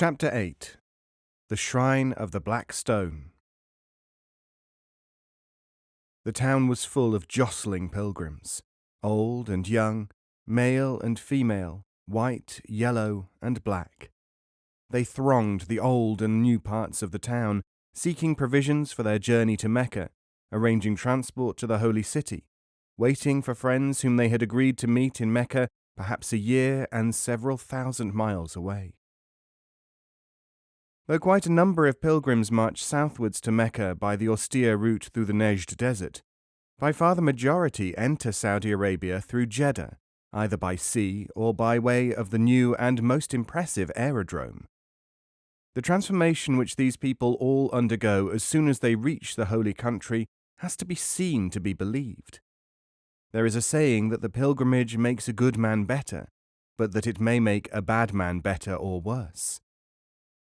Chapter 8. The Shrine of the Black Stone. The town was full of jostling pilgrims, old and young, male and female, white, yellow, and black. They thronged the old and new parts of the town, seeking provisions for their journey to Mecca, arranging transport to the holy city, waiting for friends whom they had agreed to meet in Mecca, perhaps a year and several thousand miles away. Though quite a number of pilgrims marched southwards to Mecca by the austere route through the Nejd desert, by far the majority enter Saudi Arabia through Jeddah, either by sea or by way of the new and most impressive aerodrome. The transformation which these people all undergo as soon as they reach the holy country has to be seen to be believed. There is a saying that the pilgrimage makes a good man better, but that it may make a bad man better or worse.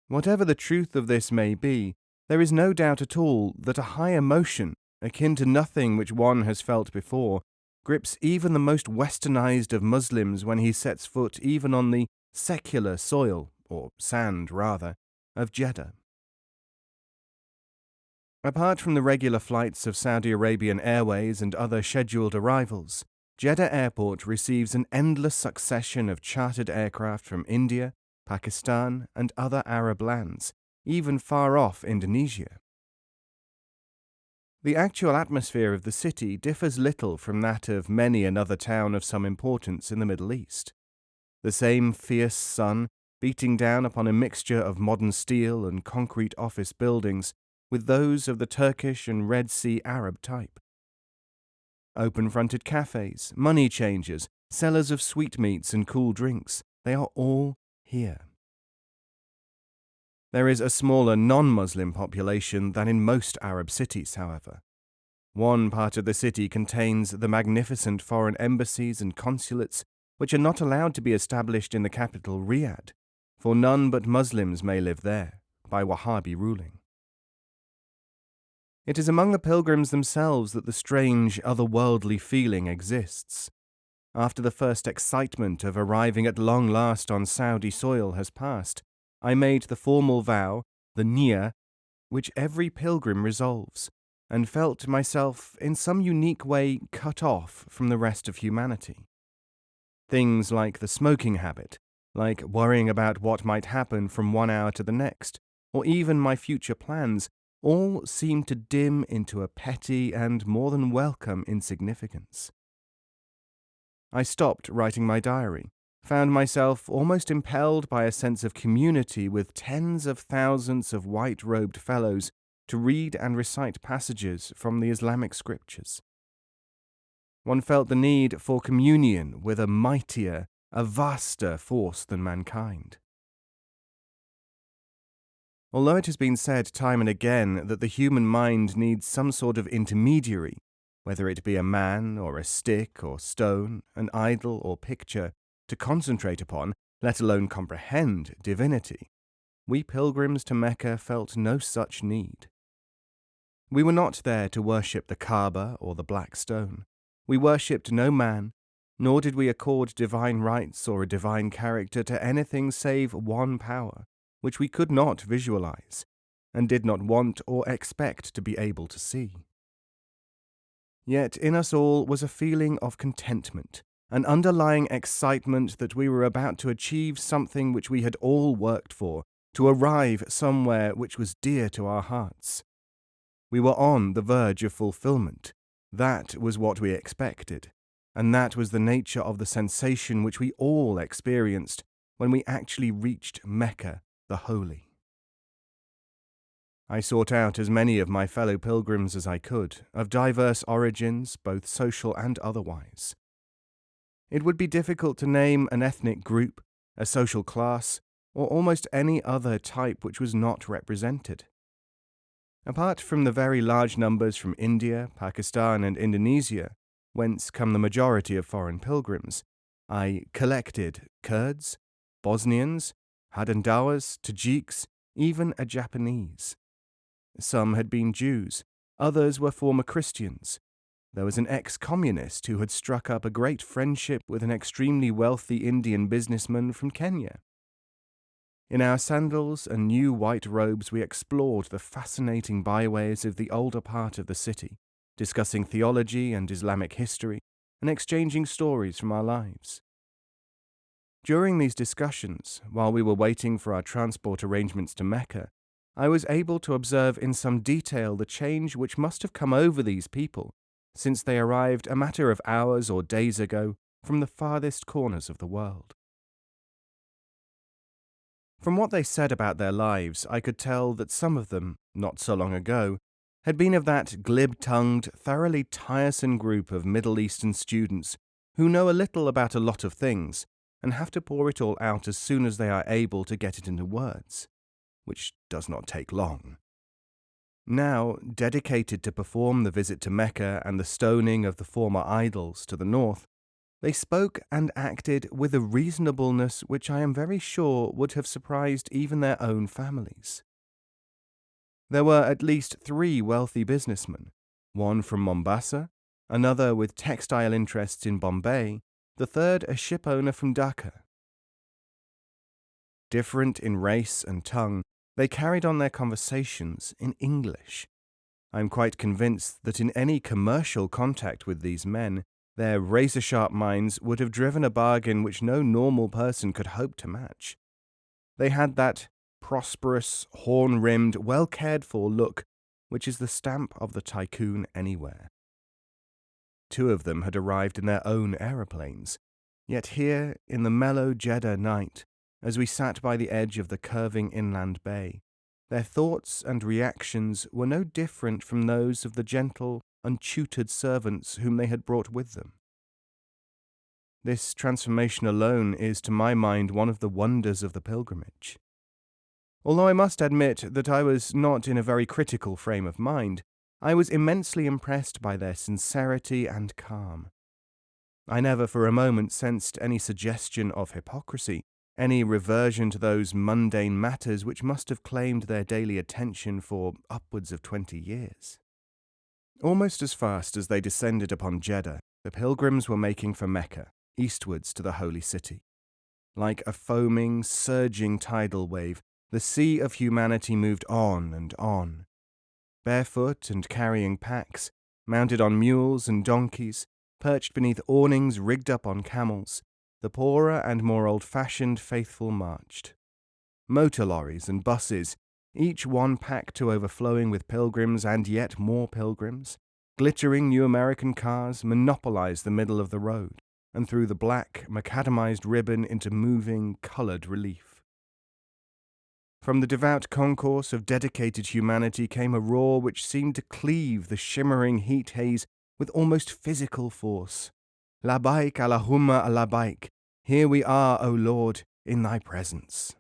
Whatever the truth of this may be, there is no doubt at all that a high emotion, akin to nothing which one has felt before, grips even the most westernized of Muslims when he sets foot even on the secular soil, or sand rather, of Jeddah. Apart from the regular flights of Saudi Arabian Airways and other scheduled arrivals, Jeddah Airport receives an endless succession of chartered aircraft from India, Pakistan, and other Arab lands, even far off Indonesia. The actual atmosphere of the city differs little from that of many another town of some importance in the Middle East. The same fierce sun beating down upon a mixture of modern steel and concrete office buildings with those of the Turkish and Red Sea Arab type. Open-fronted cafes, money changers, sellers of sweetmeats and cool drinks, they are all here. There is a smaller non-Muslim population than in most Arab cities, however. One part of the city contains the magnificent foreign embassies and consulates which are not allowed to be established in the capital Riyadh, for none but Muslims may live there, by Wahhabi ruling. It is among the pilgrims themselves that the strange, otherworldly feeling exists. After the first excitement of arriving at long last on Saudi soil has passed, I made the formal vow, the niyyah, which every pilgrim resolves, and felt myself in some unique way cut off from the rest of humanity. Things like the smoking habit, like worrying about what might happen from one hour to the next, or even my future plans, all seemed to dim into a petty and more than welcome insignificance. I stopped writing my diary, found myself almost impelled by a sense of community with tens of thousands of white-robed fellows to read and recite passages from the Islamic scriptures. One felt the need for communion with a mightier, a vaster force than mankind. Although it has been said time and again that the human mind needs some sort of intermediary, whether it be a man or a stick or stone, an idol or picture, to concentrate upon, let alone comprehend, divinity, we pilgrims to Mecca felt no such need. We were not there to worship the Kaaba or the Black Stone. We worshipped no man, nor did we accord divine rights or a divine character to anything save one power, which we could not visualize, and did not want or expect to be able to see. Yet in us all was a feeling of contentment, an underlying excitement that we were about to achieve something which we had all worked for, to arrive somewhere which was dear to our hearts. We were on the verge of fulfillment. That was what we expected, and that was the nature of the sensation which we all experienced when we actually reached Mecca, the Holy. I sought out as many of my fellow pilgrims as I could, of diverse origins, both social and otherwise. It would be difficult to name an ethnic group, a social class, or almost any other type which was not represented. Apart from the very large numbers from India, Pakistan, and Indonesia, whence come the majority of foreign pilgrims, I collected Kurds, Bosnians, Hadendawas, Tajiks, even a Japanese. Some had been Jews, others were former Christians. There was an ex-communist who had struck up a great friendship with an extremely wealthy Indian businessman from Kenya. In our sandals and new white robes, we explored the fascinating byways of the older part of the city, discussing theology and Islamic history, and exchanging stories from our lives. During these discussions, while we were waiting for our transport arrangements to Mecca, I was able to observe in some detail the change which must have come over these people since they arrived a matter of hours or days ago from the farthest corners of the world. From what they said about their lives, I could tell that some of them, not so long ago, had been of that glib-tongued, thoroughly tiresome group of Middle Eastern students who know a little about a lot of things and have to pour it all out as soon as they are able to get it into words, which does not take long. Now, dedicated to perform the visit to Mecca and the stoning of the former idols to the north, they spoke and acted with a reasonableness which I am very sure would have surprised even their own families. There were at least 3 wealthy businessmen, one from Mombasa, another with textile interests in Bombay, the third a ship owner from Dhaka. Different in race and tongue, they carried on their conversations in English. I am quite convinced that in any commercial contact with these men, their razor-sharp minds would have driven a bargain which no normal person could hope to match. They had that prosperous, horn-rimmed, well-cared-for look which is the stamp of the tycoon anywhere. 2 of them had arrived in their own aeroplanes, yet here, in the mellow Jeddah night, as we sat by the edge of the curving inland bay, their thoughts and reactions were no different from those of the gentle, untutored servants whom they had brought with them. This transformation alone is, to my mind, one of the wonders of the pilgrimage. Although I must admit that I was not in a very critical frame of mind, I was immensely impressed by their sincerity and calm. I never for a moment sensed any suggestion of hypocrisy, any reversion to those mundane matters which must have claimed their daily attention for upwards of 20 years. Almost as fast as they descended upon Jeddah, the pilgrims were making for Mecca, eastwards to the holy city. Like a foaming, surging tidal wave, the sea of humanity moved on and on. Barefoot and carrying packs, mounted on mules and donkeys, perched beneath awnings rigged up on camels, the poorer and more old-fashioned faithful marched. Motor lorries and buses, each one packed to overflowing with pilgrims and yet more pilgrims, glittering new American cars monopolized the middle of the road and threw the black, macadamized ribbon into moving, colored relief. From the devout concourse of dedicated humanity came a roar which seemed to cleave the shimmering heat haze with almost physical force. Labaik Allahumma labaik, here we are, O Lord, in thy presence.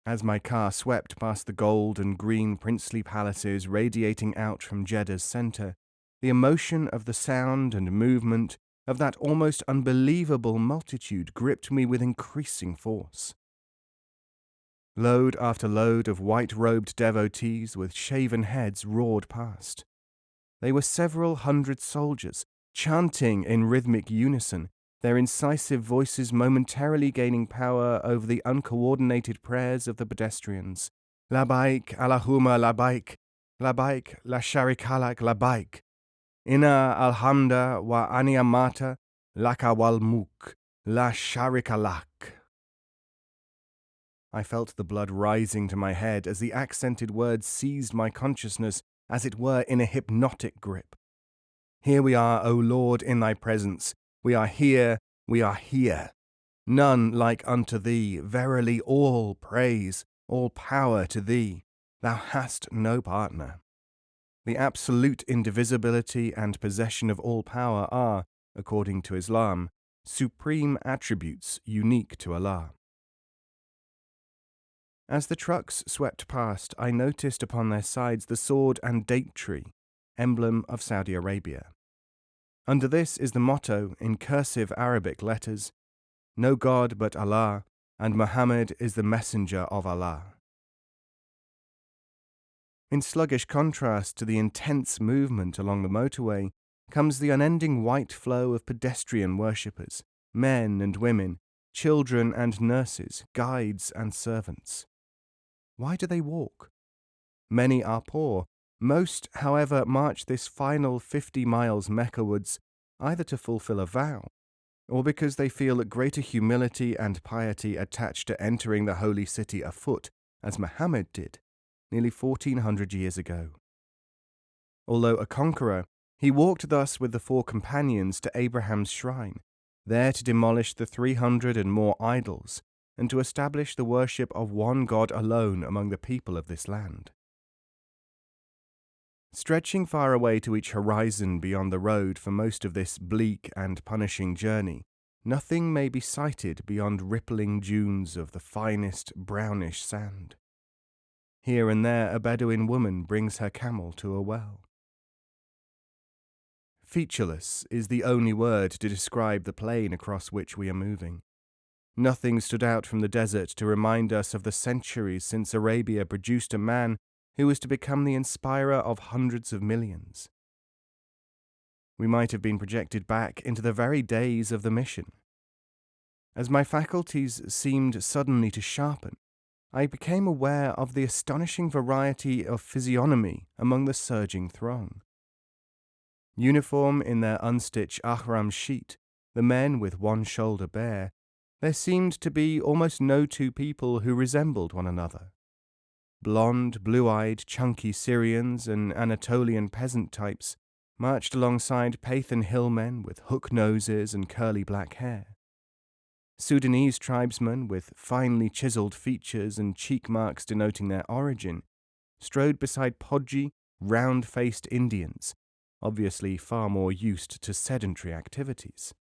As my car swept past the gold and green princely palaces radiating out from Jeddah's centre, the emotion of the sound and movement of that almost unbelievable multitude gripped me with increasing force. Load after load of white-robed devotees with shaven heads roared past. They were several hundred soldiers, chanting in rhythmic unison, their incisive voices momentarily gaining power over the uncoordinated prayers of the pedestrians. Labaik Allahumma labaik, labaik la sharikalak labaik. Inna alhamda wa aniyamata laka wal mulk la sharikalak. I felt the blood rising to my head as the accented words seized my consciousness as it were in a hypnotic grip. Here we are, O Lord, in thy presence. We are here, we are here. None like unto thee, verily all praise, all power to thee. Thou hast no partner. The absolute indivisibility and possession of all power are, according to Islam, supreme attributes unique to Allah. As the trucks swept past, I noticed upon their sides the sword and date tree, emblem of Saudi Arabia. Under this is the motto, in cursive Arabic letters, "No God but Allah, and Muhammad is the messenger of Allah." In sluggish contrast to the intense movement along the motorway comes the unending white flow of pedestrian worshippers, men and women, children and nurses, guides and servants. Why do they walk? Many are poor. Most, however, march this final 50 miles Meccawards either to fulfill a vow, or because they feel greater humility and piety attached to entering the holy city afoot, as Muhammad did, nearly 1400 years ago. Although a conqueror, he walked thus with the 4 companions to Abraham's shrine, there to demolish the 300 and more idols, and to establish the worship of one God alone among the people of this land. Stretching far away to each horizon beyond the road for most of this bleak and punishing journey, nothing may be sighted beyond rippling dunes of the finest brownish sand. Here and there a Bedouin woman brings her camel to a well. Featureless is the only word to describe the plain across which we are moving. Nothing stood out from the desert to remind us of the centuries since Arabia produced a man who was to become the inspirer of hundreds of millions. We might have been projected back into the very days of the mission. As my faculties seemed suddenly to sharpen, I became aware of the astonishing variety of physiognomy among the surging throng. Uniform in their unstitched Haram sheet, the men with one shoulder bare, there seemed to be almost no 2 people who resembled one another. Blonde, blue-eyed, chunky Syrians and Anatolian peasant types marched alongside Pathan hillmen with hook noses and curly black hair. Sudanese tribesmen with finely chiseled features and cheek marks denoting their origin strode beside podgy, round-faced Indians, obviously far more used to sedentary activities.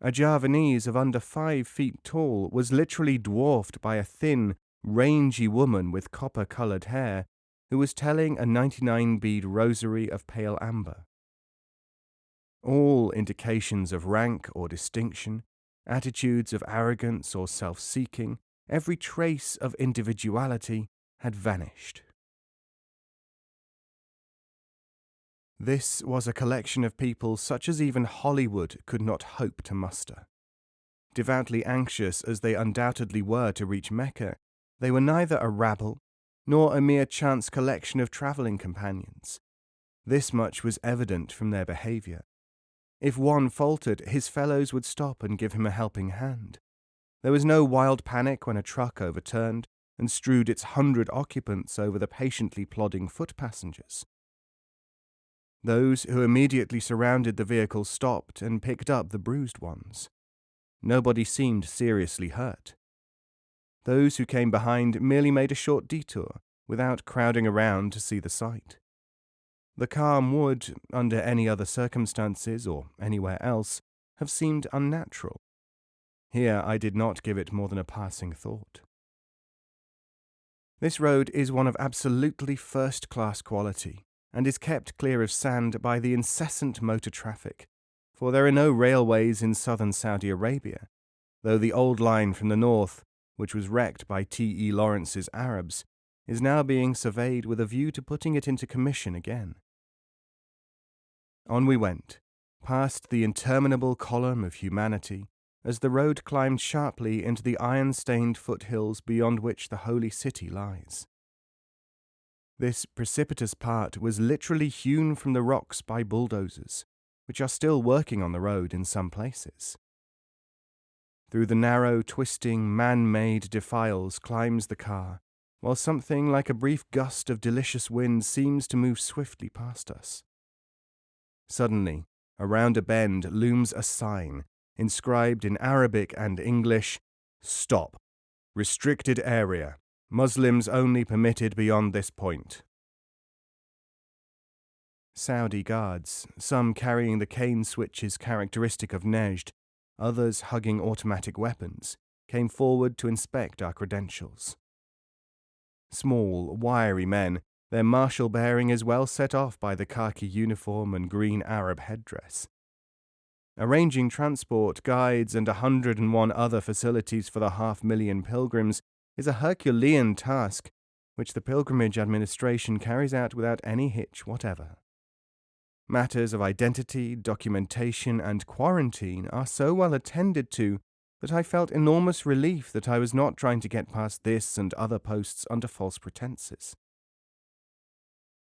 A Javanese of under 5 feet tall was literally dwarfed by a thin, rangy woman with copper-coloured hair who was telling a 99-bead rosary of pale amber. All indications of rank or distinction, attitudes of arrogance or self-seeking, every trace of individuality had vanished. This was a collection of people such as even Hollywood could not hope to muster. Devoutly anxious as they undoubtedly were to reach Mecca, they were neither a rabble nor a mere chance collection of travelling companions. This much was evident from their behaviour. If one faltered, his fellows would stop and give him a helping hand. There was no wild panic when a truck overturned and strewed its 100 occupants over the patiently plodding foot passengers. Those who immediately surrounded the vehicle stopped and picked up the bruised ones. Nobody seemed seriously hurt. Those who came behind merely made a short detour, without crowding around to see the sight. The calm would, under any other circumstances or anywhere else, have seemed unnatural. Here I did not give it more than a passing thought. This road is one of absolutely first-class quality, and is kept clear of sand by the incessant motor traffic, for there are no railways in southern Saudi Arabia, though the old line from the north, which was wrecked by T.E. Lawrence's Arabs, is now being surveyed with a view to putting it into commission again. On we went, past the interminable column of humanity, as the road climbed sharply into the iron-stained foothills beyond which the holy city lies. This precipitous part was literally hewn from the rocks by bulldozers, which are still working on the road in some places. Through the narrow, twisting, man-made defiles climbs the car, while something like a brief gust of delicious wind seems to move swiftly past us. Suddenly, around a bend looms a sign, inscribed in Arabic and English, "Stop. Restricted area. Muslims only permitted beyond this point." Saudi guards, some carrying the cane switches characteristic of Nejd, others hugging automatic weapons, came forward to inspect our credentials. Small, wiry men, their martial bearing is well set off by the khaki uniform and green Arab headdress. Arranging transport, guides, and 101 other facilities for the 500,000 pilgrims is a Herculean task which the Pilgrimage Administration carries out without any hitch whatever. Matters of identity, documentation, and quarantine are so well attended to that I felt enormous relief that I was not trying to get past this and other posts under false pretenses.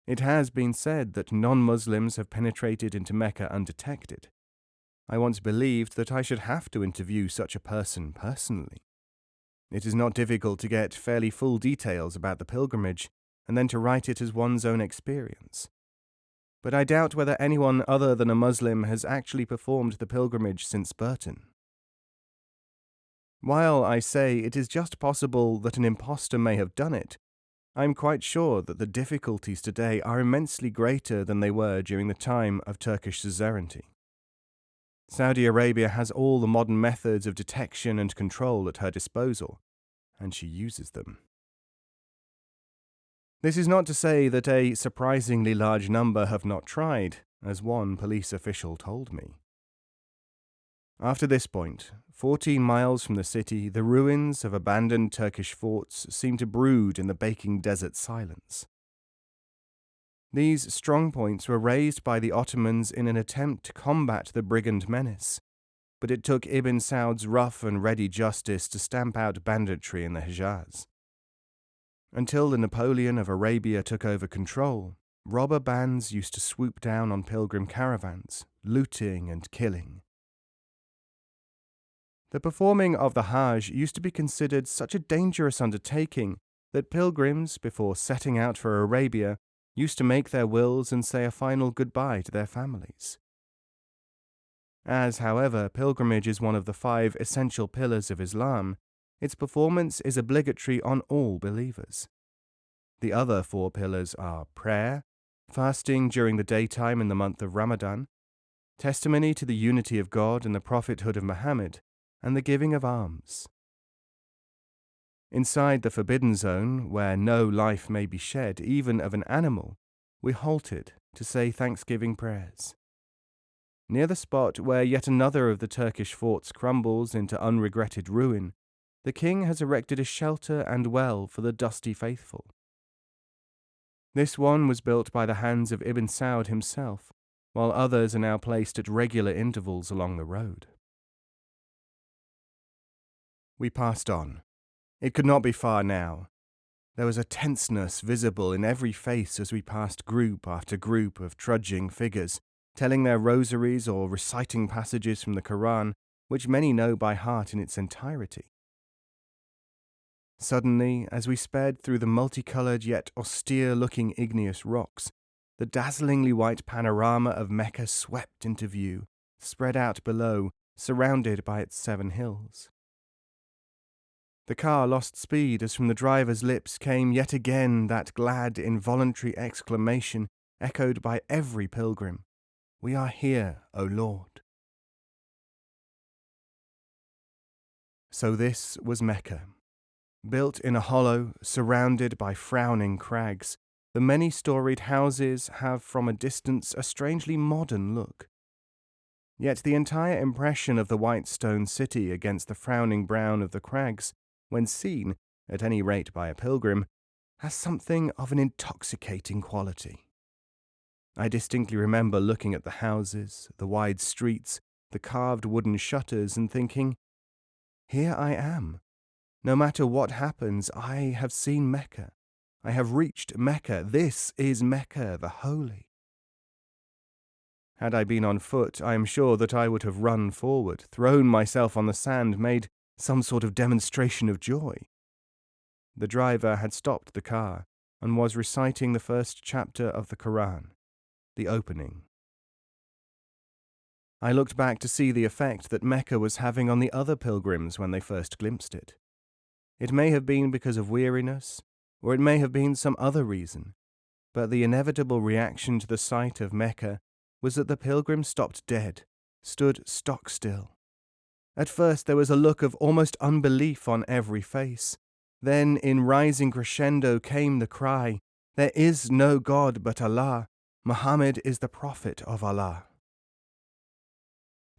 It has been said that non-Muslims have penetrated into Mecca undetected. I once believed that I should have to interview such a person personally. It is not difficult to get fairly full details about the pilgrimage and then to write it as one's own experience. But I doubt whether anyone other than a Muslim has actually performed the pilgrimage since Burton. While I say it is just possible that an impostor may have done it, I am quite sure that the difficulties today are immensely greater than they were during the time of Turkish suzerainty. Saudi Arabia has all the modern methods of detection and control at her disposal, and she uses them. This is not to say that a surprisingly large number have not tried, as one police official told me. After this point, 14 miles from the city, the ruins of abandoned Turkish forts seem to brood in the baking desert silence. These strong points were raised by the Ottomans in an attempt to combat the brigand menace, but it took Ibn Saud's rough and ready justice to stamp out banditry in the Hejaz. Until the Napoleon of Arabia took over control, robber bands used to swoop down on pilgrim caravans, looting and killing. The performing of the Hajj used to be considered such a dangerous undertaking that pilgrims, before setting out for Arabia, used to make their wills and say a final goodbye to their families. As, however, pilgrimage is one of the 5 essential pillars of Islam, its performance is obligatory on all believers. The other 4 pillars are prayer, fasting during the daytime in the month of Ramadan, testimony to the unity of God and the prophethood of Muhammad, and the giving of alms. Inside the forbidden zone, where no life may be shed, even of an animal, we halted to say thanksgiving prayers. Near the spot where yet another of the Turkish forts crumbles into unregretted ruin, the king has erected a shelter and well for the dusty faithful. This one was built by the hands of Ibn Saud himself, while others are now placed at regular intervals along the road. We passed on. It could not be far now. There was a tenseness visible in every face as we passed group after group of trudging figures, telling their rosaries or reciting passages from the Quran, which many know by heart in its entirety. Suddenly, as we sped through the multicolored yet austere-looking igneous rocks, the dazzlingly white panorama of Mecca swept into view, spread out below, surrounded by its 7 hills. The car lost speed as from the driver's lips came yet again that glad, involuntary exclamation echoed by every pilgrim, "We are here, O Lord." So this was Mecca. Built in a hollow, surrounded by frowning crags, the many-storied houses have from a distance a strangely modern look. Yet the entire impression of the white stone city against the frowning brown of the crags, when seen, at any rate by a pilgrim, has something of an intoxicating quality. I distinctly remember looking at the houses, the wide streets, the carved wooden shutters, and thinking, here I am. No matter what happens, I have seen Mecca. I have reached Mecca. This is Mecca, the holy. Had I been on foot, I am sure that I would have run forward, thrown myself on the sand, made some sort of demonstration of joy. The driver had stopped the car and was reciting the first chapter of the Quran, the opening. I looked back to see the effect that Mecca was having on the other pilgrims when they first glimpsed it. It may have been because of weariness, or it may have been some other reason, but the inevitable reaction to the sight of Mecca was that the pilgrims stopped dead, stood stock still. At first there was a look of almost unbelief on every face. Then, in rising crescendo, came the cry, "There is no God but Allah. Muhammad is the Prophet of Allah."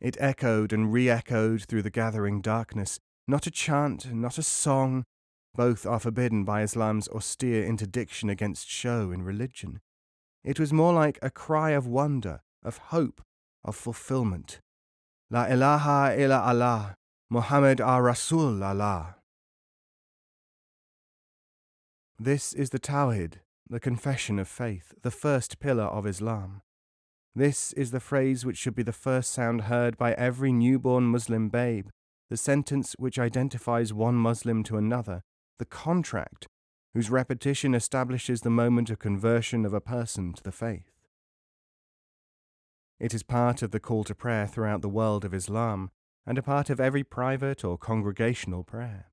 It echoed and re-echoed through the gathering darkness. Not a chant, not a song. Both are forbidden by Islam's austere interdiction against show in religion. It was more like a cry of wonder, of hope, of fulfillment. La ilaha illa Allah. Muhammad Rasul Allah. This is the Tawhid, the confession of faith, the first pillar of Islam. This is the phrase which should be the first sound heard by every newborn Muslim babe, the sentence which identifies one Muslim to another, the contract whose repetition establishes the moment of conversion of a person to the faith. It is part of the call to prayer throughout the world of Islam, and a part of every private or congregational prayer.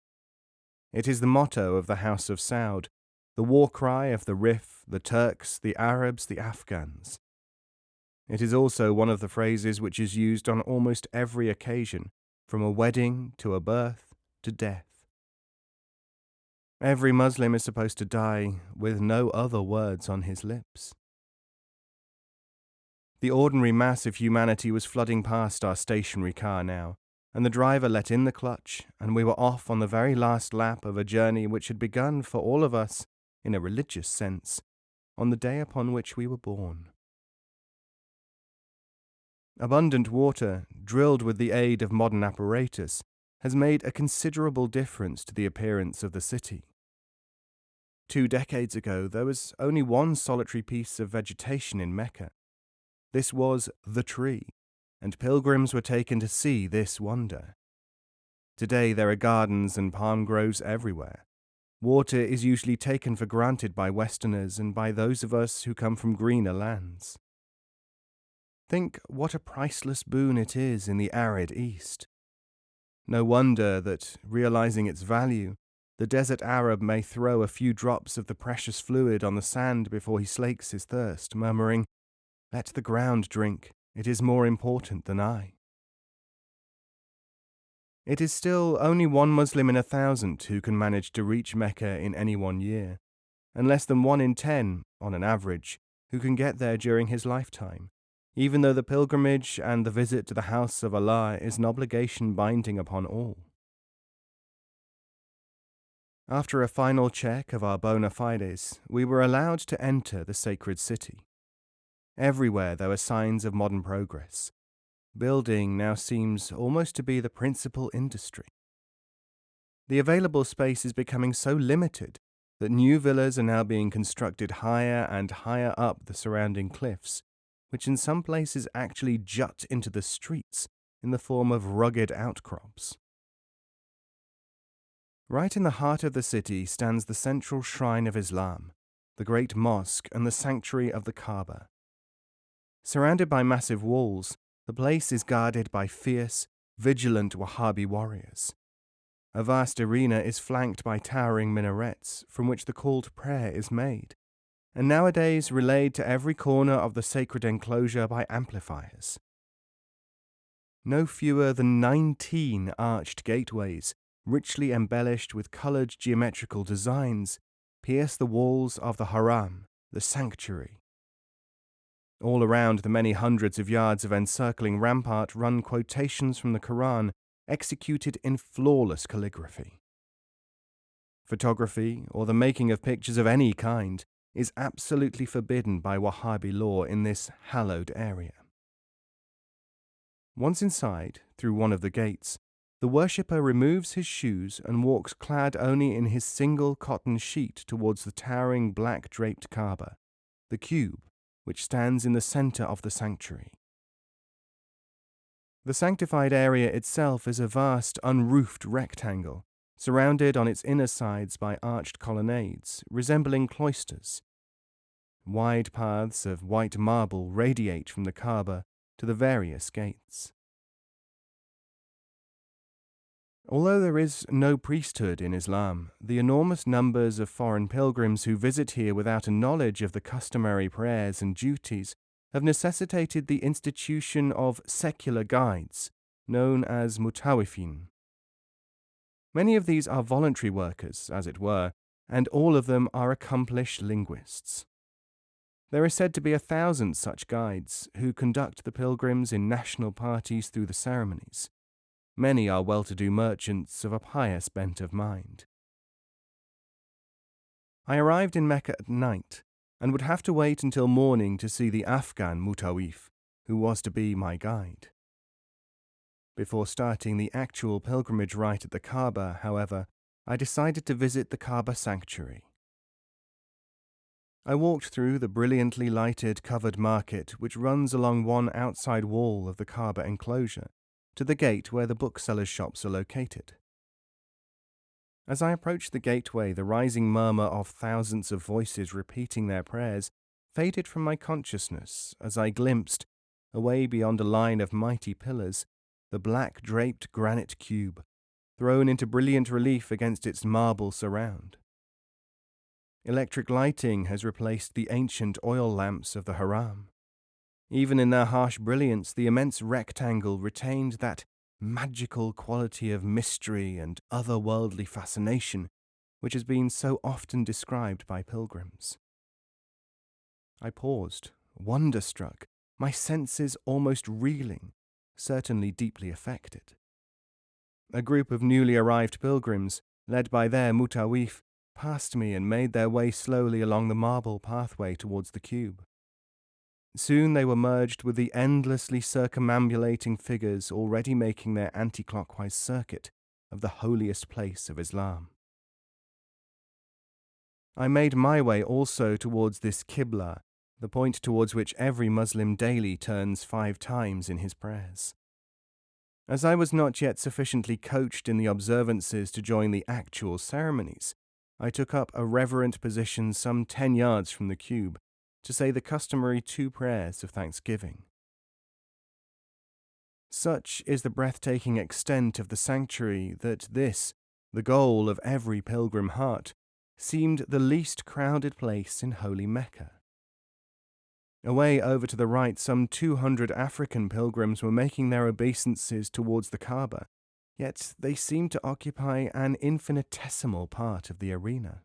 It is the motto of the House of Saud, the war cry of the Rif, the Turks, the Arabs, the Afghans. It is also one of the phrases which is used on almost every occasion, from a wedding to a birth to death. Every Muslim is supposed to die with no other words on his lips. The ordinary mass of humanity was flooding past our stationary car now, and the driver let in the clutch, and we were off on the very last lap of a journey which had begun for all of us, in a religious sense, on the day upon which we were born. Abundant water, drilled with the aid of modern apparatus, has made a considerable difference to the appearance of the city. 2 decades ago, there was only one solitary piece of vegetation in Mecca. This was the tree, and pilgrims were taken to see this wonder. Today there are gardens and palm groves everywhere. Water is usually taken for granted by Westerners and by those of us who come from greener lands. Think what a priceless boon it is in the arid East. No wonder that, realizing its value, the desert Arab may throw a few drops of the precious fluid on the sand before he slakes his thirst, murmuring, "Let the ground drink, it is more important than I." It is still only one Muslim in 1,000 who can manage to reach Mecca in any one year, and less than 1 in 10, on an average, who can get there during his lifetime, even though the pilgrimage and the visit to the house of Allah is an obligation binding upon all. After a final check of our bona fides, we were allowed to enter the sacred city. Everywhere there were signs of modern progress. Building now seems almost to be the principal industry. The available space is becoming so limited that new villas are now being constructed higher and higher up the surrounding cliffs, which in some places actually jut into the streets in the form of rugged outcrops. Right in the heart of the city stands the central shrine of Islam, the great mosque and the sanctuary of the Kaaba. Surrounded by massive walls, the place is guarded by fierce, vigilant Wahhabi warriors. A vast arena is flanked by towering minarets from which the call to prayer is made, and nowadays relayed to every corner of the sacred enclosure by amplifiers. No fewer than 19 arched gateways, richly embellished with coloured geometrical designs, pierce the walls of the Haram, the sanctuary. All around the many hundreds of yards of encircling rampart run quotations from the Quran, executed in flawless calligraphy. Photography, or the making of pictures of any kind, is absolutely forbidden by Wahhabi law in this hallowed area. Once inside, through one of the gates, the worshipper removes his shoes and walks clad only in his single cotton sheet towards the towering black draped Kaaba, the cube, which stands in the center of the sanctuary. The sanctified area itself is a vast, unroofed rectangle, surrounded on its inner sides by arched colonnades, resembling cloisters. Wide paths of white marble radiate from the Kaaba to the various gates. Although there is no priesthood in Islam, the enormous numbers of foreign pilgrims who visit here without a knowledge of the customary prayers and duties have necessitated the institution of secular guides, known as mutawifin. Many of these are voluntary workers, as it were, and all of them are accomplished linguists. There is said to be 1,000 such guides who conduct the pilgrims in national parties through the ceremonies. Many are well-to-do merchants of a pious bent of mind. I arrived in Mecca at night, and would have to wait until morning to see the Afghan mutawif, who was to be my guide. Before starting the actual pilgrimage rite at the Kaaba, however, I decided to visit the Kaaba sanctuary. I walked through the brilliantly lighted covered market which runs along one outside wall of the Kaaba enclosure to the gate where the booksellers' shops are located. As I approached the gateway, the rising murmur of thousands of voices repeating their prayers faded from my consciousness as I glimpsed, away beyond a line of mighty pillars, the black draped granite cube, thrown into brilliant relief against its marble surround. Electric lighting has replaced the ancient oil lamps of the Haram. Even in their harsh brilliance, the immense rectangle retained that magical quality of mystery and otherworldly fascination which has been so often described by pilgrims. I paused, wonderstruck, my senses almost reeling, certainly deeply affected. A group of newly arrived pilgrims, led by their mutawif, passed me and made their way slowly along the marble pathway towards the cube. Soon they were merged with the endlessly circumambulating figures already making their anti-clockwise circuit of the holiest place of Islam. I made my way also towards this Qibla, the point towards which every Muslim daily turns 5 times in his prayers. As I was not yet sufficiently coached in the observances to join the actual ceremonies, I took up a reverent position some 10 yards from the cube to say the customary 2 prayers of thanksgiving. Such is the breathtaking extent of the sanctuary that this, the goal of every pilgrim heart, seemed the least crowded place in holy Mecca. Away over to the right, some 200 African pilgrims were making their obeisances towards the Kaaba, yet they seemed to occupy an infinitesimal part of the arena.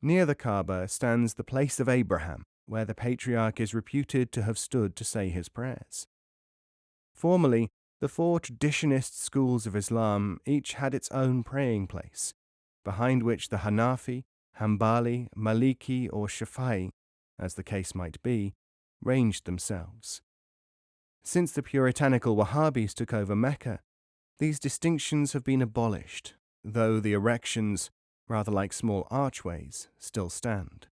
Near the Kaaba stands the place of Abraham, where the patriarch is reputed to have stood to say his prayers. Formerly, the 4 traditionist schools of Islam each had its own praying place, behind which the Hanafi, Hanbali, Maliki or Shafi'i, as the case might be, ranged themselves. Since the puritanical Wahhabis took over Mecca, these distinctions have been abolished, though the erections, rather like small archways, still stand.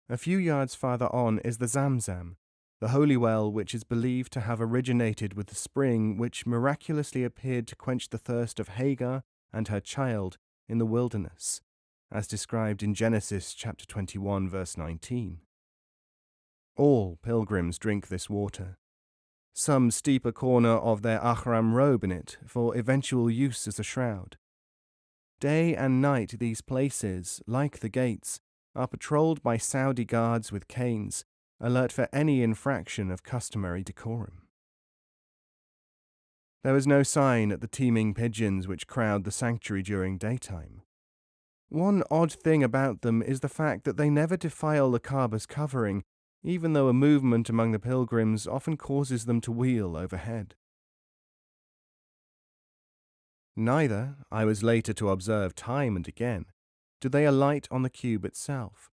A few yards farther on is the Zamzam, the holy well which is believed to have originated with the spring which miraculously appeared to quench the thirst of Hagar and her child in the wilderness, as described in Genesis chapter 21 verse 19. All pilgrims drink this water. Some steep a corner of their ihram robe in it for eventual use as a shroud. Day and night these places, like the gates, are patrolled by Saudi guards with canes, alert for any infraction of customary decorum. There was no sign at the teeming pigeons which crowd the sanctuary during daytime. One odd thing about them is the fact that they never defile the Kaaba's covering, even though a movement among the pilgrims often causes them to wheel overhead. Neither, I was later to observe time and again, do they alight on the cube itself,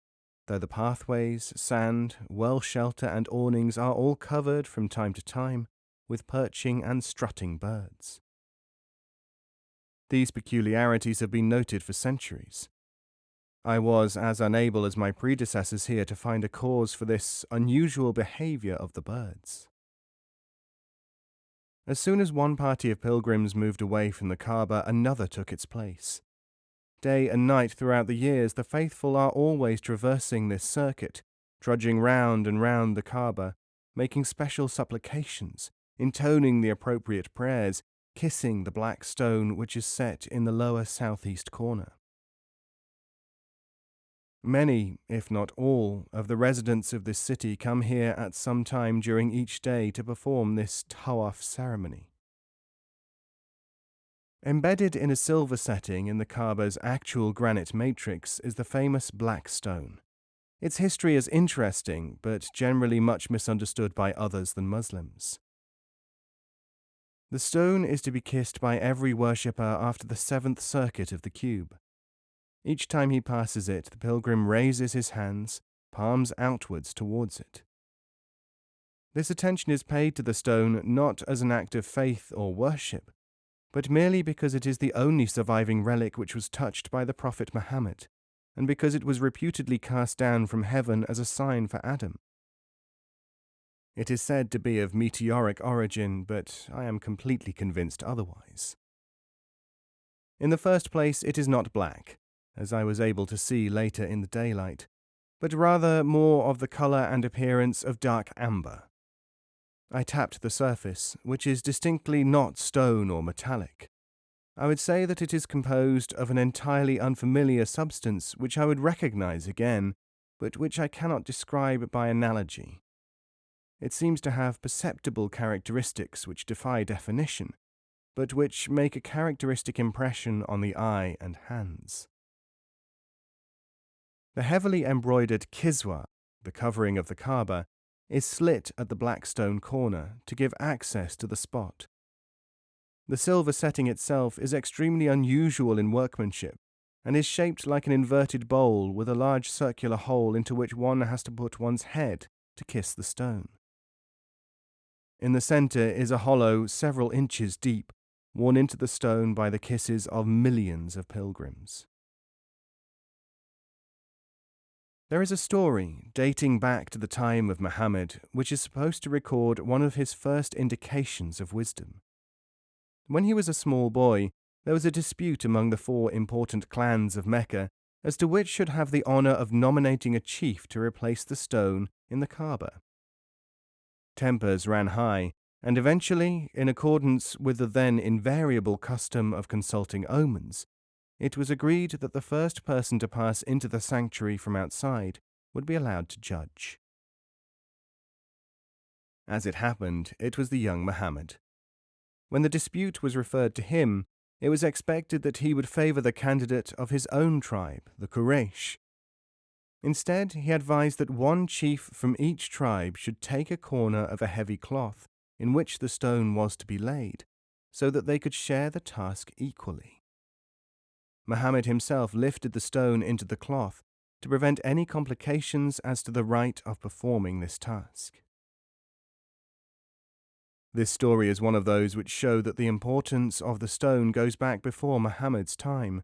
though the pathways, sand, well shelter and awnings are all covered from time to time with perching and strutting birds. These peculiarities have been noted for centuries. I was as unable as my predecessors here to find a cause for this unusual behavior of the birds. As soon as one party of pilgrims moved away from the Kaaba, another took its place. Day and night throughout the years, the faithful are always traversing this circuit, trudging round and round the Kaaba, making special supplications, intoning the appropriate prayers, kissing the black stone which is set in the lower southeast corner. Many, if not all, of the residents of this city come here at some time during each day to perform this tawaf ceremony. Embedded in a silver setting in the Kaaba's actual granite matrix is the famous black stone. Its history is interesting, but generally much misunderstood by others than Muslims. The stone is to be kissed by every worshipper after the 7th circuit of the cube. Each time he passes it, the pilgrim raises his hands, palms outwards towards it. This attention is paid to the stone not as an act of faith or worship, but merely because it is the only surviving relic which was touched by the Prophet Muhammad, and because it was reputedly cast down from heaven as a sign for Adam. It is said to be of meteoric origin, but I am completely convinced otherwise. In the first place, it is not black, as I was able to see later in the daylight, but rather more of the colour and appearance of dark amber. I tapped the surface, which is distinctly not stone or metallic. I would say that it is composed of an entirely unfamiliar substance which I would recognize again, but which I cannot describe by analogy. It seems to have perceptible characteristics which defy definition, but which make a characteristic impression on the eye and hands. The heavily embroidered kiswa, the covering of the Kaaba, is slit at the black stone corner to give access to the spot. The silver setting itself is extremely unusual in workmanship and is shaped like an inverted bowl with a large circular hole into which one has to put one's head to kiss the stone. In the centre is a hollow several inches deep, worn into the stone by the kisses of millions of pilgrims. There is a story dating back to the time of Muhammad which is supposed to record one of his first indications of wisdom. When he was a small boy, there was a dispute among the 4 important clans of Mecca as to which should have the honour of nominating a chief to replace the stone in the Kaaba. Tempers ran high, and eventually, in accordance with the then invariable custom of consulting omens, it was agreed that the first person to pass into the sanctuary from outside would be allowed to judge. As it happened, it was the young Muhammad. When the dispute was referred to him, it was expected that he would favour the candidate of his own tribe, the Quraysh. Instead, he advised that one chief from each tribe should take a corner of a heavy cloth in which the stone was to be laid, so that they could share the task equally. Muhammad himself lifted the stone into the cloth to prevent any complications as to the rite of performing this task. This story is one of those which show that the importance of the stone goes back before Muhammad's time,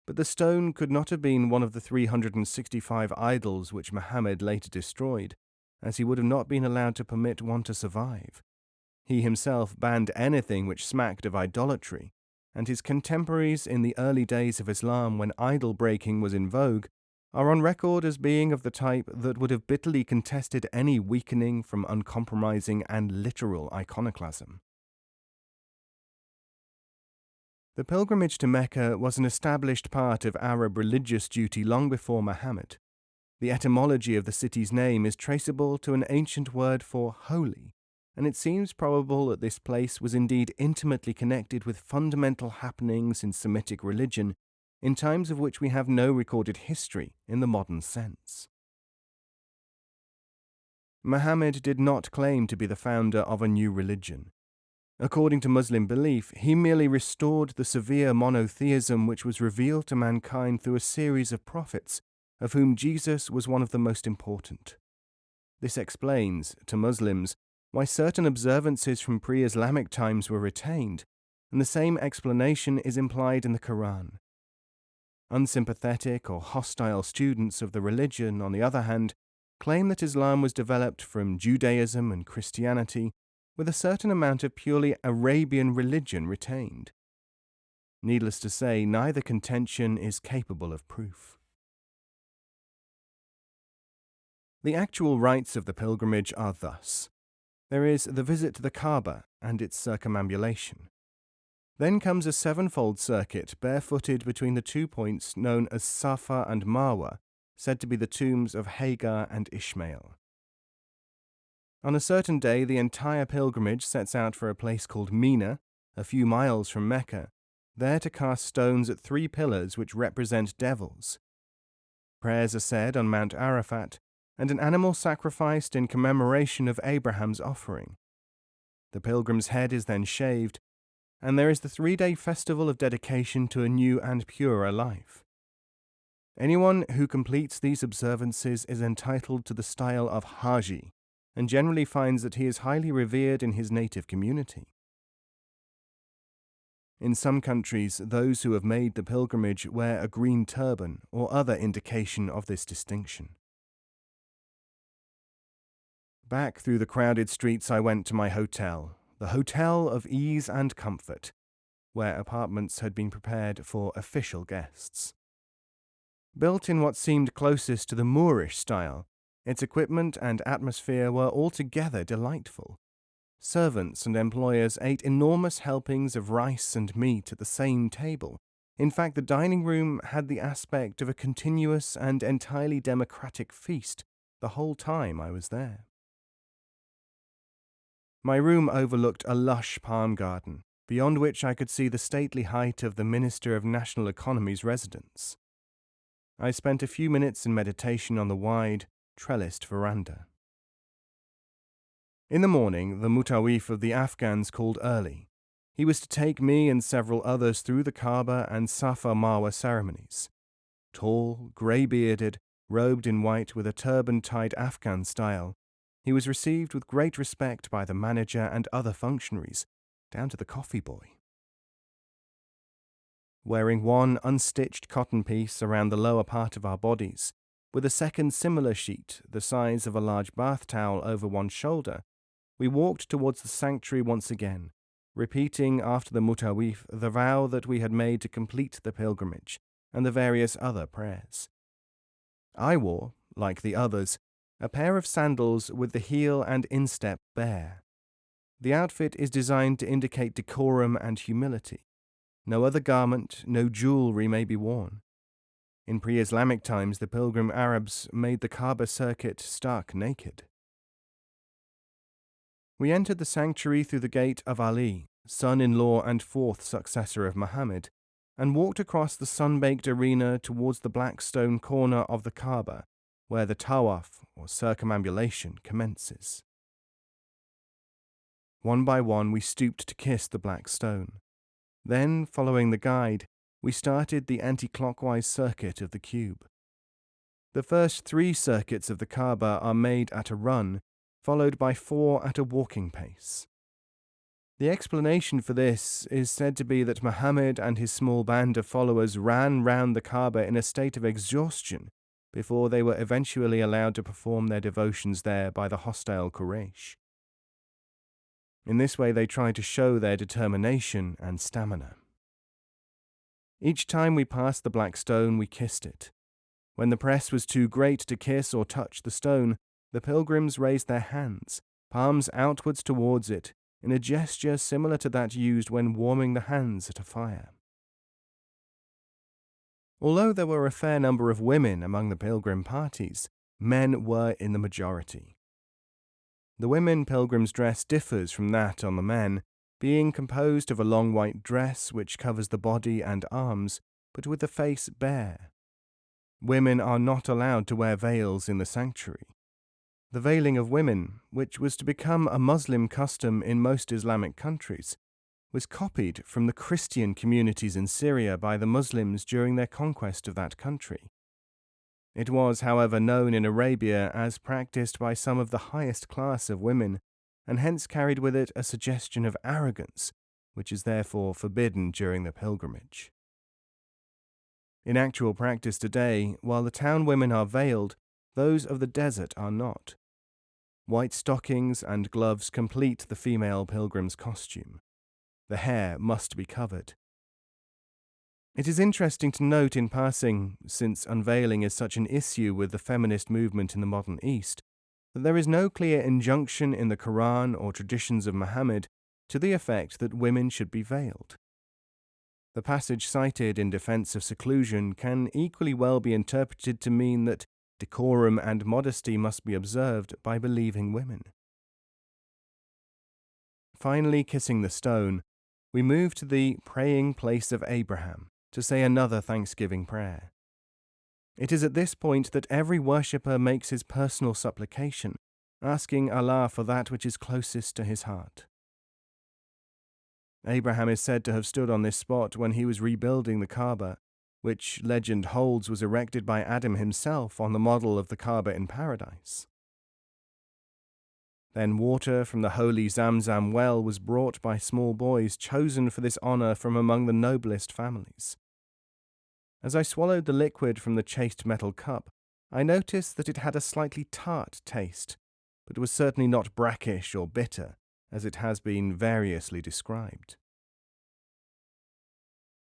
but the stone could not have been one of the 365 idols which Muhammad later destroyed, as he would have not been allowed to permit one to survive. He himself banned anything which smacked of idolatry, and his contemporaries in the early days of Islam, when idol breaking was in vogue, are on record as being of the type that would have bitterly contested any weakening from uncompromising and literal iconoclasm. The pilgrimage to Mecca was an established part of Arab religious duty long before Muhammad. The etymology of the city's name is traceable to an ancient word for holy, and it seems probable that this place was indeed intimately connected with fundamental happenings in Semitic religion, in times of which we have no recorded history in the modern sense. Muhammad did not claim to be the founder of a new religion. According to Muslim belief, he merely restored the severe monotheism which was revealed to mankind through a series of prophets, of whom Jesus was one of the most important. This explains, to Muslims, why certain observances from pre-Islamic times were retained, and the same explanation is implied in the Quran. Unsympathetic or hostile students of the religion, on the other hand, claim that Islam was developed from Judaism and Christianity, with a certain amount of purely Arabian religion retained. Needless to say, neither contention is capable of proof. The actual rites of the pilgrimage are thus. There is the visit to the Kaaba and its circumambulation. Then comes a 7-fold circuit barefooted between the 2 points known as Safa and Marwa, said to be the tombs of Hagar and Ishmael. On a certain day, the entire pilgrimage sets out for a place called Mina, a few miles from Mecca, there to cast stones at 3 pillars which represent devils. Prayers are said on Mount Arafat, and an animal sacrificed in commemoration of Abraham's offering. The pilgrim's head is then shaved, and there is the 3-day festival of dedication to a new and purer life. Anyone who completes these observances is entitled to the style of Haji, and generally finds that he is highly revered in his native community. In some countries, those who have made the pilgrimage wear a green turban or other indication of this distinction. Back through the crowded streets I went to my hotel, the Hotel of Ease and Comfort, where apartments had been prepared for official guests. Built in what seemed closest to the Moorish style, its equipment and atmosphere were altogether delightful. Servants and employers ate enormous helpings of rice and meat at the same table. In fact, the dining room had the aspect of a continuous and entirely democratic feast the whole time I was there. My room overlooked a lush palm garden, beyond which I could see the stately height of the Minister of National Economy's residence. I spent a few minutes in meditation on the wide, trellised veranda. In the morning, the mutawif of the Afghans called early. He was to take me and several others through the Kaaba and Safa Marwa ceremonies. Tall, grey-bearded, robed in white with a turban-tied Afghan style, he was received with great respect by the manager and other functionaries, down to the coffee boy. Wearing one unstitched cotton piece around the lower part of our bodies, with a second similar sheet the size of a large bath towel over one shoulder, we walked towards the sanctuary once again, repeating after the mutawif the vow that we had made to complete the pilgrimage and the various other prayers. I wore, like the others, a pair of sandals with the heel and instep bare. The outfit is designed to indicate decorum and humility. No other garment, no jewelry may be worn. In pre-Islamic times, the pilgrim Arabs made the Kaaba circuit stark naked. We entered the sanctuary through the gate of Ali, son-in-law and fourth successor of Muhammad, and walked across the sun-baked arena towards the black stone corner of the Kaaba, where the tawaf, or circumambulation, commences. One by one we stooped to kiss the black stone. Then, following the guide, we started the anti-clockwise circuit of the cube. The first 3 circuits of the Kaaba are made at a run, followed by 4 at a walking pace. The explanation for this is said to be that Muhammad and his small band of followers ran round the Kaaba in a state of exhaustion before they were eventually allowed to perform their devotions there by the hostile Quraysh. In this way they tried to show their determination and stamina. Each time we passed the black stone, we kissed it. When the press was too great to kiss or touch the stone, the pilgrims raised their hands, palms outwards towards it, in a gesture similar to that used when warming the hands at a fire. Although there were a fair number of women among the pilgrim parties, men were in the majority. The women pilgrims' dress differs from that on the men, being composed of a long white dress which covers the body and arms, but with the face bare. Women are not allowed to wear veils in the sanctuary. The veiling of women, which was to become a Muslim custom in most Islamic countries, was copied from the Christian communities in Syria by the Muslims during their conquest of that country. It was, however, known in Arabia as practiced by some of the highest class of women, and hence carried with it a suggestion of arrogance, which is therefore forbidden during the pilgrimage. In actual practice today, while the town women are veiled, those of the desert are not. White stockings and gloves complete the female pilgrim's costume. The hair must be covered. It is interesting to note in passing, since unveiling is such an issue with the feminist movement in the modern East, that there is no clear injunction in the Quran or traditions of Muhammad to the effect that women should be veiled. The passage cited in defense of seclusion can equally well be interpreted to mean that decorum and modesty must be observed by believing women. Finally kissing the stone, we move to the praying place of Abraham to say another thanksgiving prayer. It is at this point that every worshipper makes his personal supplication, asking Allah for that which is closest to his heart. Abraham is said to have stood on this spot when he was rebuilding the Kaaba, which legend holds was erected by Adam himself on the model of the Kaaba in paradise. Then water from the holy Zamzam well was brought by small boys chosen for this honour from among the noblest families. As I swallowed the liquid from the chased metal cup, I noticed that it had a slightly tart taste, but was certainly not brackish or bitter, as it has been variously described.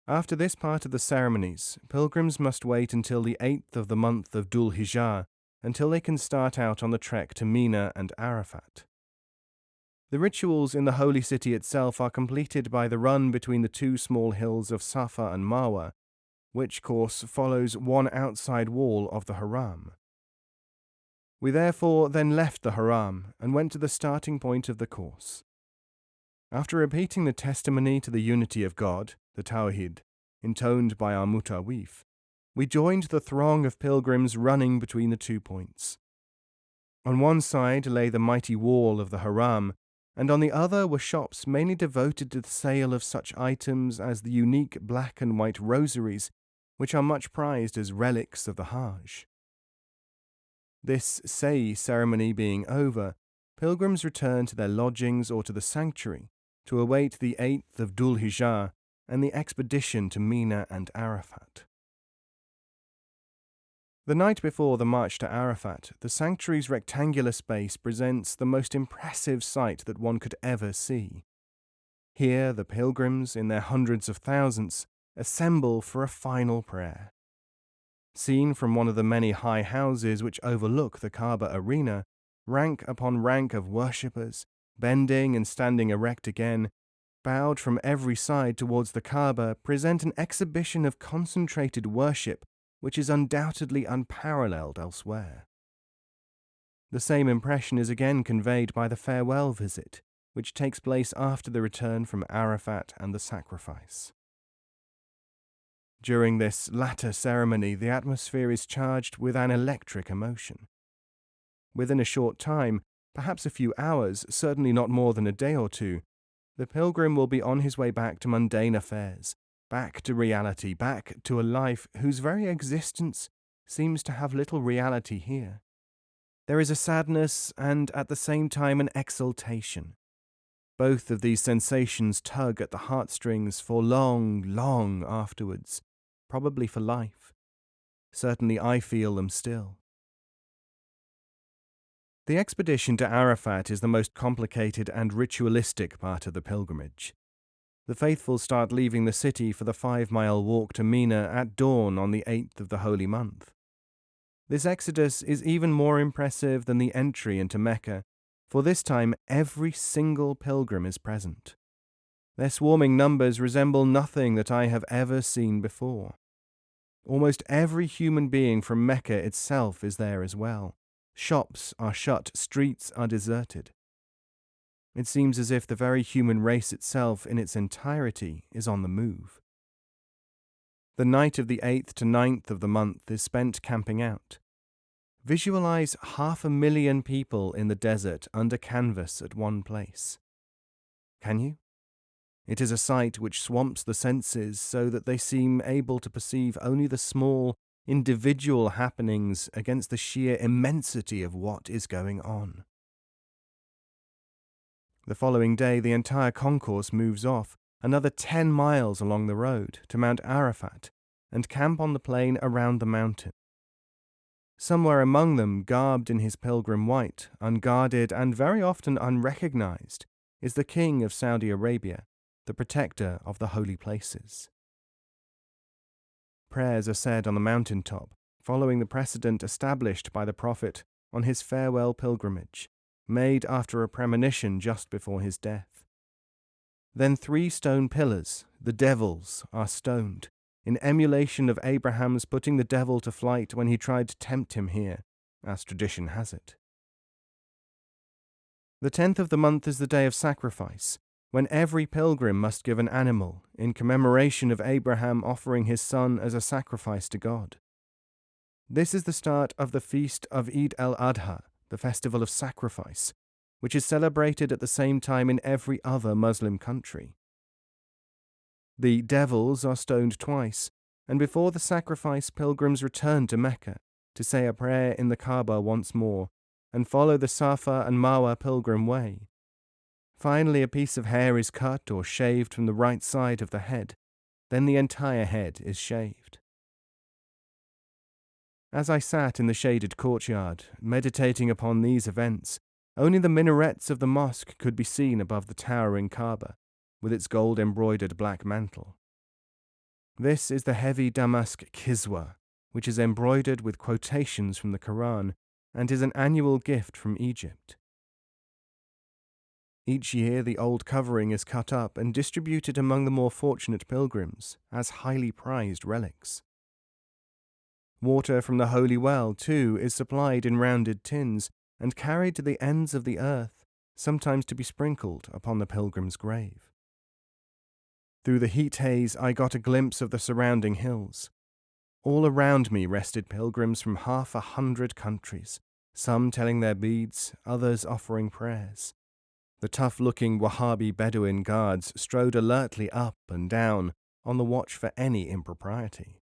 After this part of the ceremonies, pilgrims must wait until the 8th of the month of Dhul Hijjah until they can start out on the trek to Mina and Arafat. The rituals in the holy city itself are completed by the run between the two small hills of Safa and Marwa, which course follows one outside wall of the Haram. We therefore then left the Haram and went to the starting point of the course. After repeating the testimony to the unity of God, the Tawhid, intoned by our Mutawif, we joined the throng of pilgrims running between the 2 points. On one side lay the mighty wall of the Haram, and on the other were shops mainly devoted to the sale of such items as the unique black and white rosaries, which are much prized as relics of the Hajj. This Say ceremony being over, pilgrims return to their lodgings or to the sanctuary to await the 8th of Dhul Hijjah and the expedition to Mina and Arafat. The night before the march to Arafat, the sanctuary's rectangular space presents the most impressive sight that one could ever see. Here the pilgrims, in their hundreds of thousands, assemble for a final prayer. Seen from one of the many high houses which overlook the Kaaba arena, rank upon rank of worshippers, bending and standing erect again, bowed from every side towards the Kaaba, present an exhibition of concentrated worship which is undoubtedly unparalleled elsewhere. The same impression is again conveyed by the farewell visit, which takes place after the return from Arafat and the sacrifice. During this latter ceremony, the atmosphere is charged with an electric emotion. Within a short time, perhaps a few hours, certainly not more than a day or two, the pilgrim will be on his way back to mundane affairs, back to reality, back to a life whose very existence seems to have little reality here. There is a sadness and at the same time an exultation. Both of these sensations tug at the heartstrings for long, long afterwards, probably for life. Certainly I feel them still. The expedition to Arafat is the most complicated and ritualistic part of the pilgrimage. The faithful start leaving the city for the 5-mile walk to Mina at dawn on the 8th of the holy month. This exodus is even more impressive than the entry into Mecca, for this time every single pilgrim is present. Their swarming numbers resemble nothing that I have ever seen before. Almost every human being from Mecca itself is there as well. Shops are shut, streets are deserted. It seems as if the very human race itself in its entirety is on the move. The night of the 8th to 9th of the month is spent camping out. Visualize 500,000 people in the desert under canvas at one place. Can you? It is a sight which swamps the senses so that they seem able to perceive only the small, individual happenings against the sheer immensity of what is going on. The following day, the entire concourse moves off, another 10 miles along the road, to Mount Arafat, and camp on the plain around the mountain. Somewhere among them, garbed in his pilgrim white, unguarded and very often unrecognized, is the King of Saudi Arabia, the protector of the holy places. Prayers are said on the mountaintop, following the precedent established by the Prophet on his farewell pilgrimage, made after a premonition just before his death. Then 3 stone pillars, the devils, are stoned, in emulation of Abraham's putting the devil to flight when he tried to tempt him here, as tradition has it. The 10th of the month is the day of sacrifice, when every pilgrim must give an animal, in commemoration of Abraham offering his son as a sacrifice to God. This is the start of the feast of Eid al-Adha, the festival of sacrifice, which is celebrated at the same time in every other Muslim country. The devils are stoned twice, and before the sacrifice pilgrims return to Mecca to say a prayer in the Kaaba once more, and follow the Safa and Marwa pilgrim way. Finally, a piece of hair is cut or shaved from the right side of the head. Then the entire head is shaved. As I sat in the shaded courtyard, meditating upon these events, only the minarets of the mosque could be seen above the towering Kaaba, with its gold-embroidered black mantle. This is the heavy damask kiswa, which is embroidered with quotations from the Quran and is an annual gift from Egypt. Each year the old covering is cut up and distributed among the more fortunate pilgrims as highly prized relics. Water from the holy well, too, is supplied in rounded tins and carried to the ends of the earth, sometimes to be sprinkled upon the pilgrim's grave. Through the heat haze I got a glimpse of the surrounding hills. All around me rested pilgrims from 100 countries, some telling their beads, others offering prayers. The tough-looking Wahhabi Bedouin guards strode alertly up and down on the watch for any impropriety.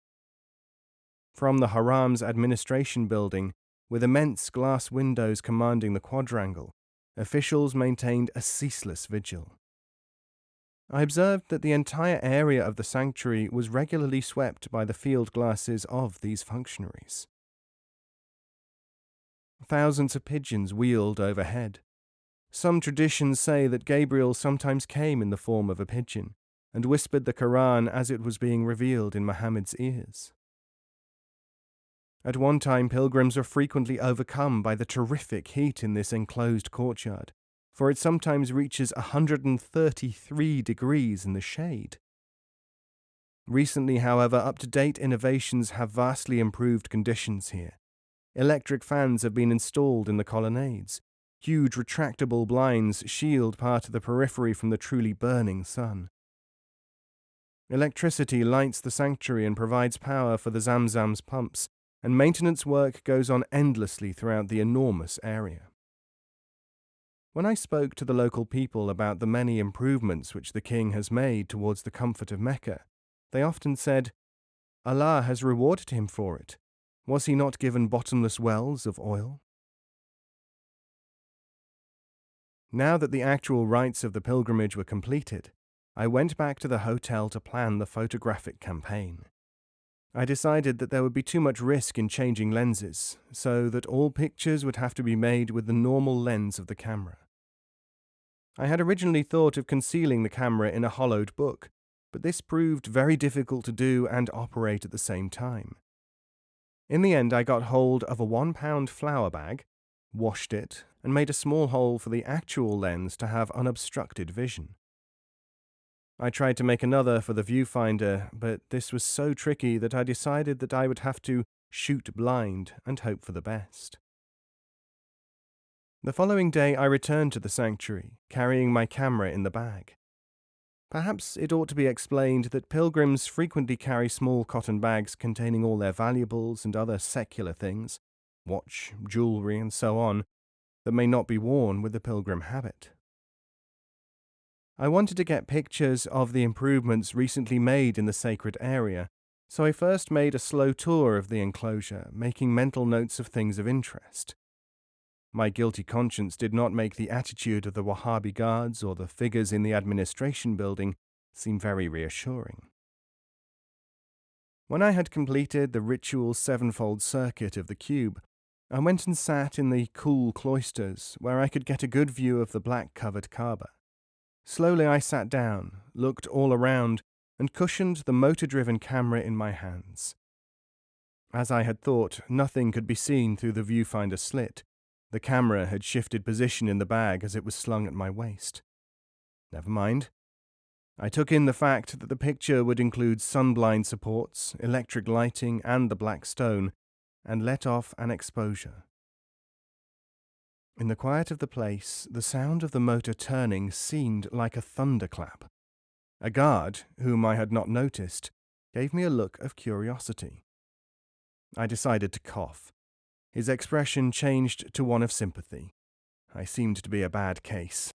From the Haram's administration building, with immense glass windows commanding the quadrangle, officials maintained a ceaseless vigil. I observed that the entire area of the sanctuary was regularly swept by the field glasses of these functionaries. Thousands of pigeons wheeled overhead. Some traditions say that Gabriel sometimes came in the form of a pigeon and whispered the Quran as it was being revealed in Muhammad's ears. At one time, pilgrims were frequently overcome by the terrific heat in this enclosed courtyard, for it sometimes reaches 133 degrees in the shade. Recently, however, up-to-date innovations have vastly improved conditions here. Electric fans have been installed in the colonnades. Huge retractable blinds shield part of the periphery from the truly burning sun. Electricity lights the sanctuary and provides power for the Zamzam's pumps, and maintenance work goes on endlessly throughout the enormous area. When I spoke to the local people about the many improvements which the king has made towards the comfort of Mecca, they often said, "Allah has rewarded him for it. Was he not given bottomless wells of oil?" Now that the actual rites of the pilgrimage were completed, I went back to the hotel to plan the photographic campaign. I decided that there would be too much risk in changing lenses, so that all pictures would have to be made with the normal lens of the camera. I had originally thought of concealing the camera in a hollowed book, but this proved very difficult to do and operate at the same time. In the end, I got hold of a 1-pound flour bag, washed it, and made a small hole for the actual lens to have unobstructed vision. I tried to make another for the viewfinder, but this was so tricky that I decided that I would have to shoot blind and hope for the best. The following day I returned to the sanctuary, carrying my camera in the bag. Perhaps it ought to be explained that pilgrims frequently carry small cotton bags containing all their valuables and other secular things, watch, jewellery, and so on, that may not be worn with the pilgrim habit. I wanted to get pictures of the improvements recently made in the sacred area, so I first made a slow tour of the enclosure, making mental notes of things of interest. My guilty conscience did not make the attitude of the Wahhabi guards or the figures in the administration building seem very reassuring. When I had completed the ritual sevenfold circuit of the cube, I went and sat in the cool cloisters where I could get a good view of the black-covered Kaaba. Slowly I sat down, looked all around, and cushioned the motor-driven camera in my hands. As I had thought, nothing could be seen through the viewfinder slit. The camera had shifted position in the bag as it was slung at my waist. Never mind. I took in the fact that the picture would include sunblind supports, electric lighting, and the black stone, and let off an exposure. In the quiet of the place, the sound of the motor turning seemed like a thunderclap. A guard, whom I had not noticed, gave me a look of curiosity. I decided to cough. His expression changed to one of sympathy. I seemed to be a bad case.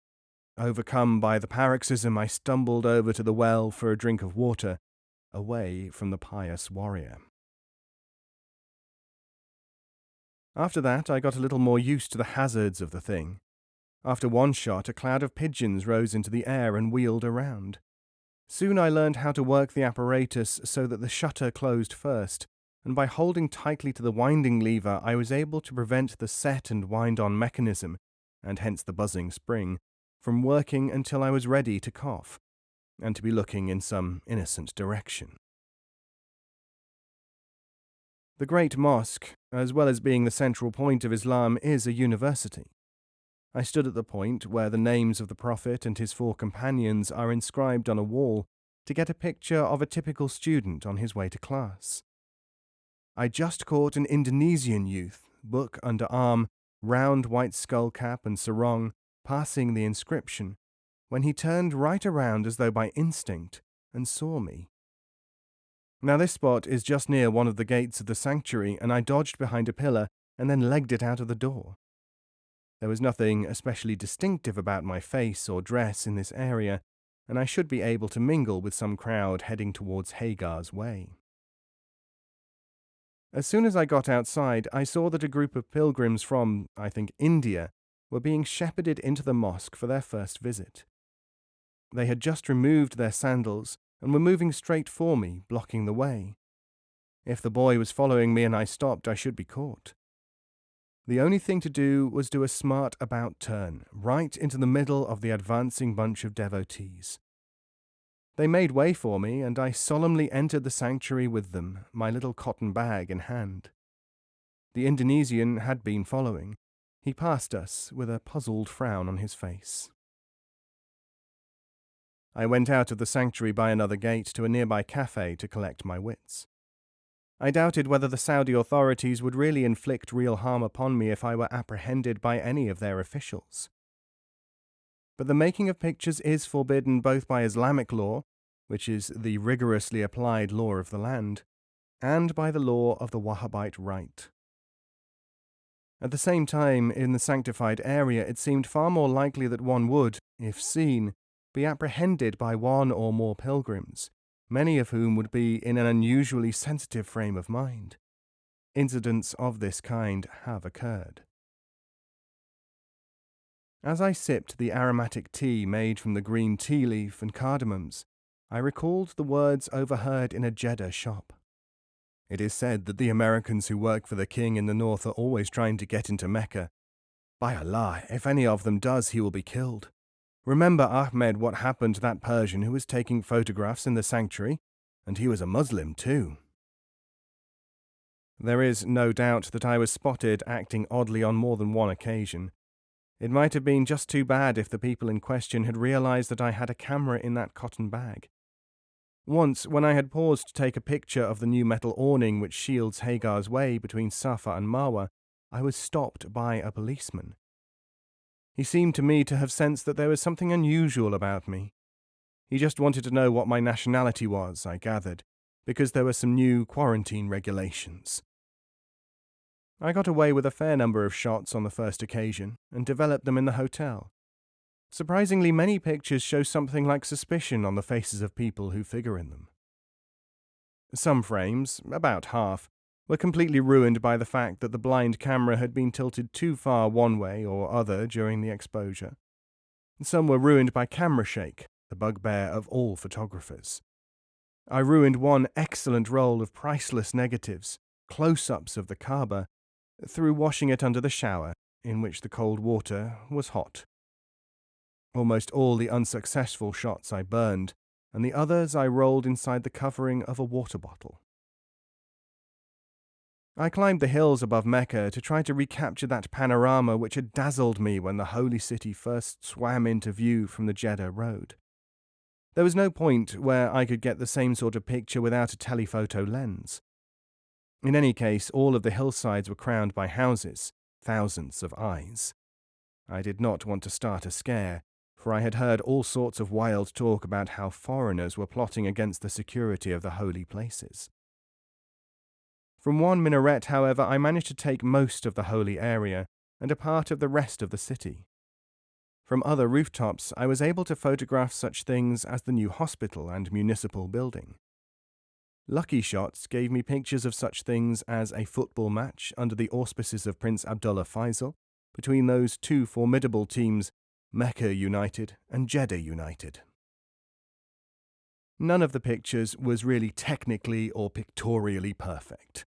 Overcome by the paroxysm, I stumbled over to the well for a drink of water, away from the pious warrior. After that, I got a little more used to the hazards of the thing. After one shot, a cloud of pigeons rose into the air and wheeled around. Soon I learned how to work the apparatus so that the shutter closed first, and by holding tightly to the winding lever, I was able to prevent the set and wind-on mechanism, and hence the buzzing spring, from working until I was ready to cough, and to be looking in some innocent direction. The Great Mosque, as well as being the central point of Islam, is a university. I stood at the point where the names of the Prophet and his 4 companions are inscribed on a wall to get a picture of a typical student on his way to class. I just caught an Indonesian youth, book under arm, round white skull cap and sarong, passing the inscription, when he turned right around as though by instinct and saw me. Now this spot is just near one of the gates of the sanctuary, and I dodged behind a pillar and then legged it out of the door. There was nothing especially distinctive about my face or dress in this area, and I should be able to mingle with some crowd heading towards Hagar's Way. As soon as I got outside, I saw that a group of pilgrims from, I think, India were being shepherded into the mosque for their first visit. They had just removed their sandals and were moving straight for me, blocking the way. If the boy was following me and I stopped, I should be caught. The only thing to do was do a smart about turn, right into the middle of the advancing bunch of devotees. They made way for me, and I solemnly entered the sanctuary with them, my little cotton bag in hand. The Indonesian had been following. He passed us with a puzzled frown on his face. I went out of the sanctuary by another gate to a nearby cafe to collect my wits. I doubted whether the Saudi authorities would really inflict real harm upon me if I were apprehended by any of their officials. But the making of pictures is forbidden both by Islamic law, which is the rigorously applied law of the land, and by the law of the Wahhabite rite. At the same time, in the sanctified area, it seemed far more likely that one would, if seen, be apprehended by one or more pilgrims, many of whom would be in an unusually sensitive frame of mind. Incidents of this kind have occurred. As I sipped the aromatic tea made from the green tea leaf and cardamoms, I recalled the words overheard in a Jeddah shop. It is said that the Americans who work for the king in the north are always trying to get into Mecca. By Allah, if any of them does, he will be killed. Remember, Ahmed, what happened to that Persian who was taking photographs in the sanctuary? And he was a Muslim too. There is no doubt that I was spotted acting oddly on more than one occasion. It might have been just too bad if the people in question had realized that I had a camera in that cotton bag. Once, when I had paused to take a picture of the new metal awning which shields Hagar's Way between Safa and Marwa, I was stopped by a policeman. He seemed to me to have sensed that there was something unusual about me. He just wanted to know what my nationality was, I gathered, because there were some new quarantine regulations. I got away with a fair number of shots on the first occasion, and developed them in the hotel. Surprisingly, many pictures show something like suspicion on the faces of people who figure in them. Some frames, about half, were completely ruined by the fact that the blind camera had been tilted too far one way or other during the exposure. Some were ruined by camera shake, the bugbear of all photographers. I ruined one excellent roll of priceless negatives, close-ups of the Kaaba, through washing it under the shower, in which the cold water was hot. Almost all the unsuccessful shots I burned, and the others I rolled inside the covering of a water bottle. I climbed the hills above Mecca to try to recapture that panorama which had dazzled me when the holy city first swam into view from the Jeddah road. There was no point where I could get the same sort of picture without a telephoto lens. In any case, all of the hillsides were crowned by houses, thousands of eyes. I did not want to start a scare, for I had heard all sorts of wild talk about how foreigners were plotting against the security of the holy places. From one minaret, however, I managed to take most of the holy area and a part of the rest of the city. From other rooftops, I was able to photograph such things as the new hospital and municipal building. Lucky Shots gave me pictures of such things as a football match under the auspices of Prince Abdullah Faisal between those two formidable teams, Mecca United and Jeddah United. None of the pictures was really technically or pictorially perfect.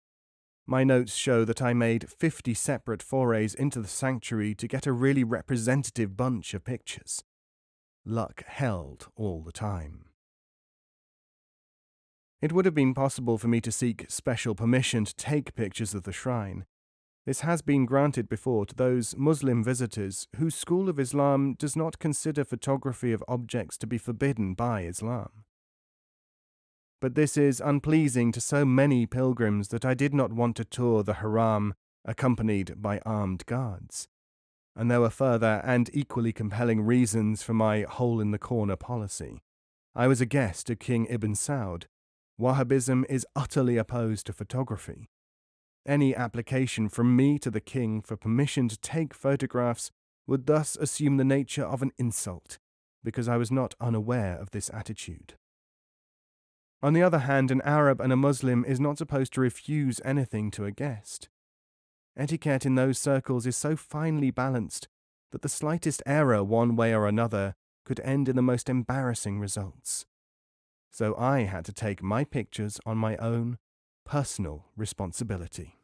My notes show that I made 50 separate forays into the sanctuary to get a really representative bunch of pictures. Luck held all the time. It would have been possible for me to seek special permission to take pictures of the shrine. This has been granted before to those Muslim visitors whose school of Islam does not consider photography of objects to be forbidden by Islam. But this is unpleasing to so many pilgrims that I did not want to tour the Haram accompanied by armed guards. And there were further and equally compelling reasons for my hole-in-the-corner policy. I was a guest of King Ibn Saud. Wahhabism is utterly opposed to photography. Any application from me to the king for permission to take photographs would thus assume the nature of an insult, because I was not unaware of this attitude. On the other hand, an Arab and a Muslim is not supposed to refuse anything to a guest. Etiquette in those circles is so finely balanced that the slightest error one way or another could end in the most embarrassing results. So I had to take my pictures on my own personal responsibility.